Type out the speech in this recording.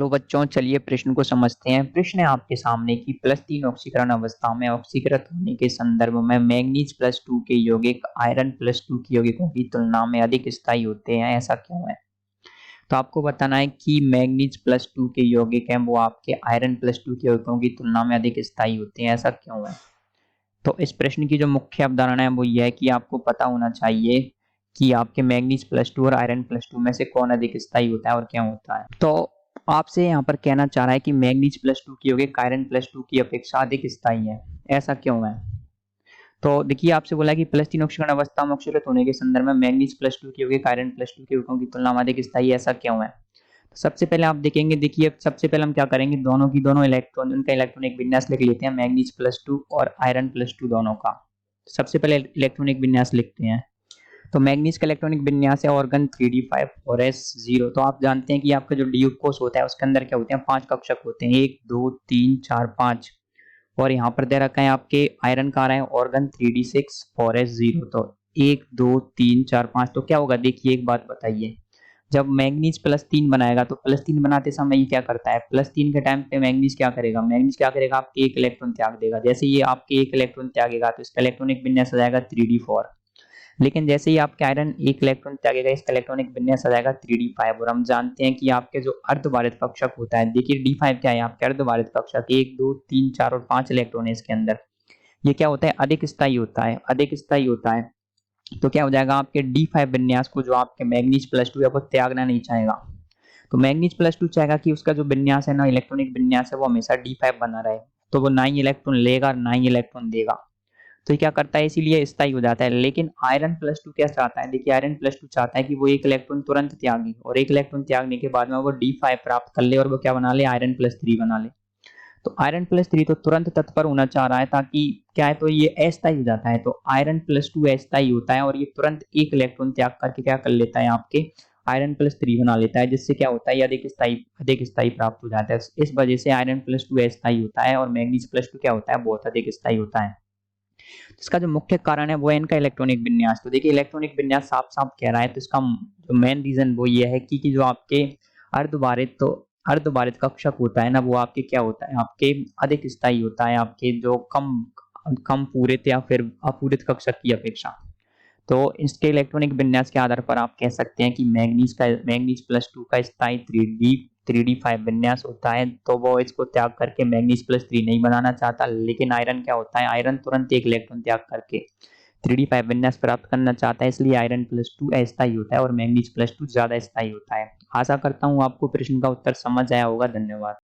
तो बच्चों चलिए प्रश्न को समझते हैं। प्रश्न है आपके सामने कि +3 ऑक्सीकरण अवस्था में ऑक्सीकृत होने के संदर्भ में मैंगनीज +2 के यौगिक आयरन +2 के यौगिकों की तुलना में अधिक स्थायी होते हैं, ऐसा क्यों है? तो आपको बताना है कि मैंगनीज +2 के यौगिक हैं वो आपके आयरन +2 के यौगिकों की तुलना में अधिक स्थायी होते हैं, ऐसा क्यों है? तो इस प्रश्न की जो मुख्य अवधारणा है वो ये है कि आपको पता होना चाहिए कि आपके मैंगनीज +2 और आयरन +2 में से कौन अधिक स्थायी होता है और क्यों होता है। तो आपसे यहाँ पर कहना चाह रहा है कि मैंगनीज +2 की यौगिक आयरन +2 की अपेक्षा अधिक स्थायी है, ऐसा क्यों है? तो देखिए आपसे बोला है कि +3 ऑक्सीकरण अवस्था में ऑक्सीकृत होने के संदर्भ में मैंगनीज +2 की यौगिक आयरन +2 के यौगिकों की तुलना में अधिक स्थायी है, ऐसा क्यों है? तो सबसे पहले आप देखेंगे, देखिए सबसे पहले हम क्या करेंगे, दोनों की दोनों इलेक्ट्रॉन उनका इलेक्ट्रॉनिक विन्यास लिख लेते हैं, मैंगनीज +2 और आयरन +2 दोनों का। सबसे पहले इलेक्ट्रॉनिक विन्यास लिखते हैं। तो मैंगनीज का इलेक्ट्रॉनिक विन्यास है ऑर्गन 3d5 और s0। तो आप जानते हैं कि आपका जो डी कोष होता है उसके अंदर क्या होते हैं, 5 कक्षक होते हैं, 1 2 3 4 5। और यहाँ पर दे रखा है आपके आयरन का आ रहा है ऑर्गन 3d6 और s0। तो 1 2 3 4 5। तो क्या होगा, देखिए एक बात बताइए, जब मैंगनीज +3 बनाएगा तो +3 बनाते समय ये क्या करता है, +3 के टाइम पे मैंगनीज क्या करेगा, आपके एक इलेक्ट्रॉन त्याग देगा। जैसे ये आपके एक इलेक्ट्रॉन त्यागेगा तो इसका इलेक्ट्रॉनिक विन्यास आ जाएगा 3d4। लेकिन जैसे ही आपके आयरन एक इलेक्ट्रॉन त्यागेगा इसका इलेक्ट्रॉनिक विन्यास आ जाएगा 3d5। और हम जानते हैं कि आपके जो अर्धभारित कक्षक होता है, देखिए d5 क्या है, आपके अर्धभारित कक्षक 1 2 3 4 और 5 इलेक्ट्रॉन है इसके अंदर। ये क्या होता है, अधिक स्थायी होता है, अधिक स्थायी होता है। तो क्या हो जाएगा, आपके D5 विन्यास को जो आपके मैंगनीज +2 है वो त्यागना नहीं चाहेगा। तो मैंगनीज +2 चाहेगा कि उसका जो विन्यास है ना, इलेक्ट्रॉनिक विन्यास है, वो हमेशा D5 बना रहे। तो वो ना ही इलेक्ट्रॉन लेगा और ना ही इलेक्ट्रॉन देगा। तो ये क्या करता है, इसीलिए स्थायी हो जाता है। लेकिन आयरन +2 क्या चाहता है, देखिए आयरन +2 चाहता है कि वो एक इलेक्ट्रॉन तुरंत त्यागे और एक इलेक्ट्रॉन त्यागने के बाद में वो D5 प्राप्त कर ले और वो क्या बना ले, आयरन +3 बना ले। तो आयरन +3 तो तुरंत तत्पर होना चाह रहा है ताकि क्या है, तो ये अस्थायी हो जाता है। तो आयरन +2 अस्थायी होता है और ये तुरंत एक इलेक्ट्रॉन त्याग करके क्या कर लेता है, आपके आयरन +3 बना लेता है, जिससे क्या होता है, ये अधिक स्थायी प्राप्त हो जाता है। इस वजह से आयरन +2 अस्थायी होता है और मैंगनीज +2 क्या होता है, बहुत अधिक स्थायी होता है। इसका जो मुख्य कारण है वो है इनका इलेक्ट्रॉनिक विन्यास। तो देखिए इलेक्ट्रॉनिक विन्यास साफ साफ कह रहा है, तो इसका जो मेन रीजन वो ये है कि जो आपके अर्धभारित तो अर्धभारित कक्षक होता है ना, वो आपके क्या होता है, आपके अधिक स्थायी होता है आपके जो कम कम पूरित या फिर अपूरित कक्षक की अपेक्षा। तो इसके इलेक्ट्रॉनिक विन्यास के आधार पर आप कह सकते हैं कि मैंगनीज +2 का स्थायी 3d5 विन्यास होता है। तो वो इसको त्याग करके मैंगनीज +3 नहीं बनाना चाहता। लेकिन आयरन क्या होता है, आयरन तुरंत एक इलेक्ट्रॉन त्याग करके 3d5 विन्यास प्राप्त करना चाहता है, इसलिए आयरन +2 अस्थायी होता है और मैंगनीज +2 ज्यादा स्थायी होता है। आशा करता हूँ आपको प्रश्न का उत्तर समझ आया होगा। धन्यवाद।